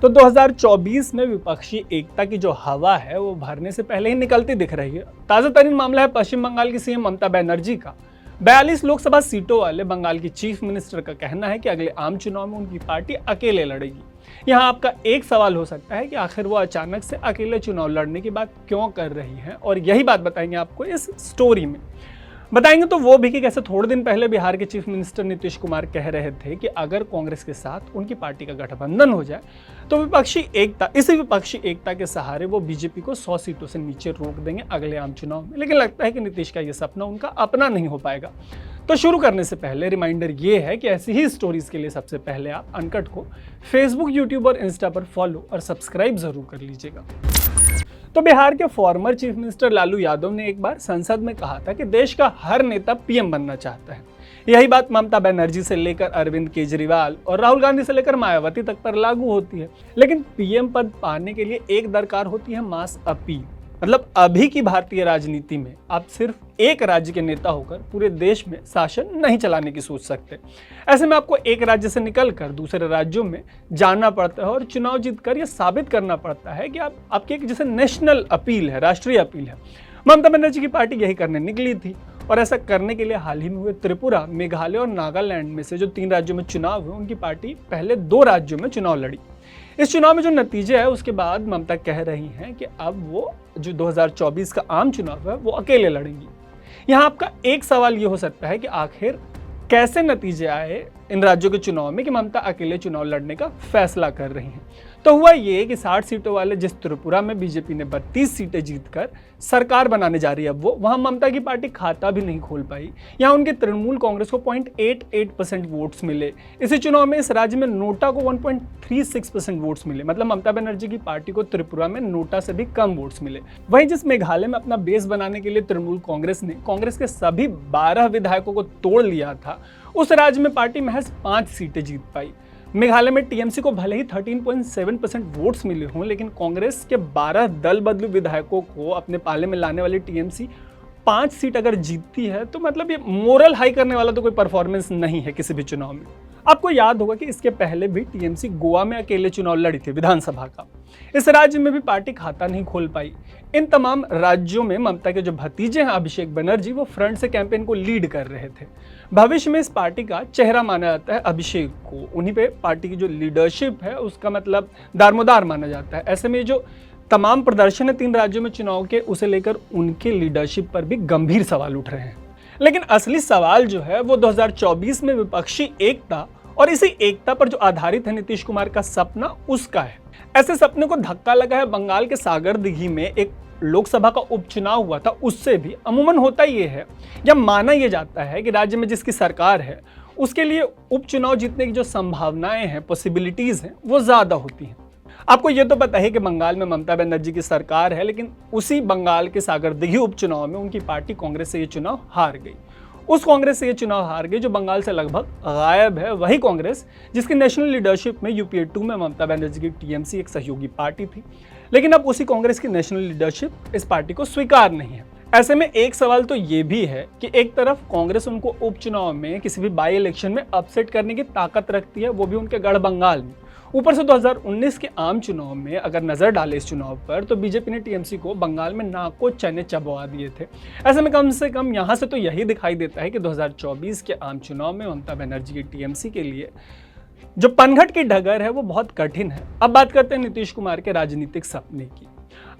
तो 2024 में विपक्षी एकता की जो हवा है वो भरने से पहले ही निकलती दिख रही है। ताजा तरीन मामला है पश्चिम बंगाल की सीएम ममता बनर्जी का। 42 लोकसभा सीटों वाले बंगाल की चीफ मिनिस्टर का कहना है कि अगले आम चुनाव में उनकी पार्टी अकेले लड़ेगी। यहाँ आपका एक सवाल हो सकता है कि आखिर वो अचानक से अकेले चुनाव लड़ने की बात क्यों कर रही है, और यही बात बताएंगे आपको इस स्टोरी में। बताएंगे तो वो भी कि कैसे थोड़े दिन पहले बिहार के चीफ मिनिस्टर नीतीश कुमार कह रहे थे कि अगर कांग्रेस के साथ उनकी पार्टी का गठबंधन हो जाए तो इसी विपक्षी एकता के सहारे वो बीजेपी को 100 सीटों से नीचे रोक देंगे अगले आम चुनाव में। लेकिन लगता है कि नीतीश का ये सपना उनका अपना नहीं हो पाएगा। तो शुरू करने से पहले रिमाइंडर ये है कि ऐसी ही स्टोरीज के लिए सबसे पहले आप अनकट को फेसबुक, यूट्यूब और इंस्टा पर फॉलो और सब्सक्राइब जरूर कर लीजिएगा। तो बिहार के former chief minister Lalu Yadav ने एक बार संसद में कहा था कि देश का हर नेता पीएम बनना चाहता है। यही बात ममता बनर्जी से लेकर अरविंद केजरीवाल और राहुल गांधी से लेकर मायावती तक पर लागू होती है। लेकिन पीएम पद पाने के लिए एक दरकार होती है मास अपील। मतलब अभी की भारतीय राजनीति में आप सिर्फ एक राज्य के नेता होकर पूरे देश में शासन नहीं चलाने की सोच सकते। ऐसे में आपको एक राज्य से निकलकर दूसरे राज्यों में जाना पड़ता है और चुनाव जीतकर यह साबित करना पड़ता है कि आपकी एक जैसे नेशनल अपील है, राष्ट्रीय अपील है। ममता बनर्जी की पार्टी यही करने निकली थी और ऐसा करने के लिए हाल ही में हुए त्रिपुरा, मेघालय और नागालैंड में से जो 3 राज्यों में चुनाव हुए, उनकी पार्टी पहले 2 राज्यों में चुनाव लड़ी। इस चुनाव में जो नतीजे है उसके बाद ममता कह रही हैं कि अब वो जो 2024 का आम चुनाव है वो अकेले लड़ेंगी। यहाँ आपका एक सवाल ये हो सकता है कि आखिर कैसे नतीजे आए इन राज्यों के चुनाव में कि ममता अकेले चुनाव लड़ने का फैसला कर रही हैं। तो हुआ ये कि 60 सीटों वाले जिस त्रिपुरा में बीजेपी ने 32 सीटें जीतकर सरकार बनाने जा रही है, अब वो वहां ममता की पार्टी खाता भी नहीं खोल पाई। यहाँ उनके तृणमूल कांग्रेस को 0.88% वोट्स मिले। इसी चुनाव में इस राज्य में नोटा को 1.36% वोट्स मिले। मतलब ममता बनर्जी की पार्टी को त्रिपुरा में नोटा से भी कम वोट्स मिले। वहीं जिस मेघालय में अपना बेस बनाने के लिए तृणमूल कांग्रेस ने कांग्रेस के सभी 12 विधायकों को तोड़ लिया था, उस राज्य में पार्टी महज 5 सीटें जीत पाई। मेघालय में टीएमसी को भले ही 13.7% वोट्स मिले हों, लेकिन कांग्रेस के 12 दल बदलू विधायकों को अपने पाले में लाने वाली टीएमसी 5 सीट अगर जीतती है तो मतलब ये मोरल हाई करने वाला तो कोई परफॉर्मेंस नहीं है किसी भी चुनाव में। आपको याद होगा कि इसके पहले भी टीएमसी गोवा में अकेले चुनाव लड़ी थी विधानसभा का। इस राज्य में भी पार्टी खाता नहीं खोल पाई। इन तमाम राज्यों में ममता के जो भतीजे हैं अभिषेक बनर्जी, वो फ्रंट से कैंपेन को लीड कर रहे थे। भविष्य में इस पार्टी का चेहरा माना जाता है अभिषेक को। उन्हीं पे पार्टी की जो लीडरशिप है उसका मतलब दारोमदार माना जाता है। ऐसे में जो तमाम प्रदर्शन है 3 राज्यों में चुनाव के, उसे लेकर उनके लीडरशिप पर भी गंभीर सवाल उठ रहे हैं। लेकिन असली सवाल जो है वो 2024 में विपक्षी एकता और इसी एकता पर जो आधारित है नीतीश कुमार का सपना, उसका है। ऐसे सपने को धक्का लगा है बंगाल के सागरदिघी में एक लोकसभा का उपचुनाव हुआ था, उससे भी। अमूमन होता ये है या माना यह जाता है कि राज्य में जिसकी सरकार है उसके लिए उपचुनाव जीतने की जो संभावनाएं हैं, पॉसिबिलिटीज हैं, वो ज्यादा होती हैं। आपको ये तो पता है कि बंगाल में ममता बनर्जी की सरकार है, लेकिन उसी बंगाल के सागरदिघी उपचुनाव में उनकी पार्टी कांग्रेस से ये चुनाव हार गई। उस कांग्रेस से ये चुनाव हार गई जो बंगाल से लगभग गायब है। वही कांग्रेस जिसकी नेशनल लीडरशिप में यूपीए 2 में ममता बनर्जी की टीएमसी एक सहयोगी पार्टी थी, लेकिन अब उसी कांग्रेस की नेशनल लीडरशिप इस पार्टी को स्वीकार नहीं है। ऐसे में एक सवाल तो ये भी है कि एक तरफ कांग्रेस उनको उपचुनाव में किसी भी बाई इलेक्शन में अपसेट करने की ताकत रखती है, वो भी उनके गढ़ बंगाल में। ऊपर से 2019 के आम चुनाव में अगर नजर डाले इस चुनाव पर, तो बीजेपी ने टीएमसी को बंगाल में नाको चने चबवा दिए थे। ऐसे में कम से कम यहां से तो यही दिखाई देता है कि 2024 के आम चुनाव में ममता बनर्जी की टीएमसी के लिए जो पनघट की डगर है वो बहुत कठिन है। अब बात करते हैं नीतीश कुमार के राजनीतिक सपने की।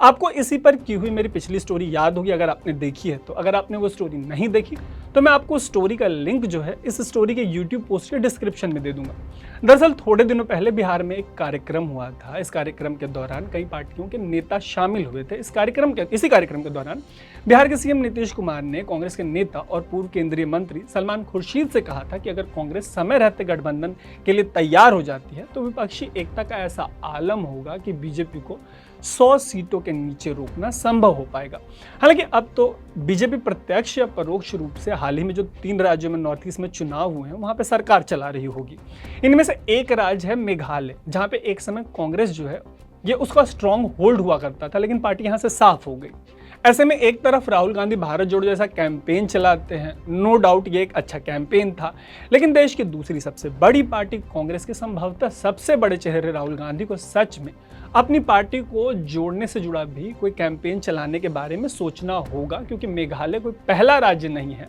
आपको इसी पर की हुई मेरी पिछली स्टोरी याद होगी अगर आपने देखी है तो। अगर आपने वो स्टोरी नहीं देखी तो मैं आपको स्टोरी का लिंक जो है इस स्टोरी के यूट्यूब पोस्ट के डिस्क्रिप्शन में दे दूंगा। दरअसल थोड़े दिनों पहले बिहार में एक कार्यक्रम हुआ था। इस कार्यक्रम के दौरान कई पार्टियों के नेता शामिल हुए थे। इसी कार्यक्रम के दौरान बिहार के सीएम नीतीश कुमार ने कांग्रेस के नेता और पूर्व केंद्रीय मंत्री सलमान खुर्शीद से कहा था कि अगर कांग्रेस समय रहते गठबंधन के लिए तैयार हो जाती है तो विपक्षी एकता का ऐसा आलम होगा कि बीजेपी को 100 सीटों के नीचे रोकना संभव हो पाएगा। हालांकि अब तो बीजेपी प्रत्यक्ष या परोक्ष रूप से हाल ही में जो 3 राज्यों में नॉर्थ ईस्ट में चुनाव हुए हैं वहां पे सरकार चला रही होगी। इनमें से एक राज्य है मेघालय, जहां पे एक समय कांग्रेस जो है ये उसका स्ट्रॉन्ग होल्ड हुआ करता था, लेकिन पार्टी यहां से साफ हो गई। ऐसे में एक तरफ राहुल गांधी भारत जोड़ो जैसा कैंपेन चलाते हैं, नो डाउट ये एक अच्छा कैंपेन था, लेकिन देश की दूसरी सबसे बड़ी पार्टी कांग्रेस के संभवतः सबसे बड़े चेहरे राहुल गांधी को सच में अपनी पार्टी को जोड़ने से जुड़ा भी कोई कैंपेन चलाने के बारे में सोचना होगा, क्योंकि मेघालय कोई पहला राज्य नहीं है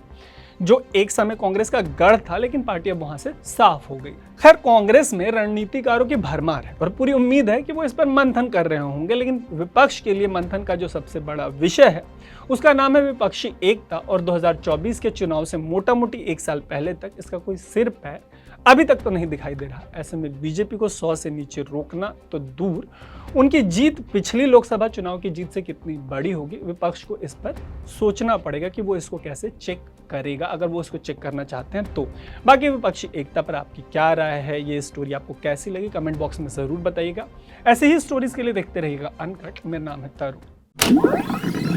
जो एक समय कांग्रेस का गढ़ था, लेकिन पार्टी अब वहां से साफ हो गई। खैर, कांग्रेस में रणनीतिकारों की भरमार है और पूरी उम्मीद है कि वो इस पर मंथन कर रहे होंगे, लेकिन विपक्ष के लिए मंथन का जो सबसे बड़ा विषय है उसका नाम है विपक्षी एकता, और 2024 के चुनाव से मोटा मोटी एक साल पहले तक इसका कोई सिर पैर अभी तक तो नहीं दिखाई दे रहा। ऐसे में बीजेपी को 100 से नीचे रोकना तो दूर, उनकी जीत पिछली लोकसभा चुनाव की जीत से कितनी बड़ी होगी, विपक्ष को इस पर सोचना पड़ेगा कि वो इसको कैसे चेक करेगा, अगर वो इसको चेक करना चाहते हैं तो। बाकी विपक्षी एकता पर आपकी क्या राय है, ये स्टोरी आपको कैसी लगी, कमेंट बॉक्स में ज़रूर बताइएगा। ऐसे ही स्टोरीज के लिए देखते रहिएगा अनकट। मेरा नाम है तरुण।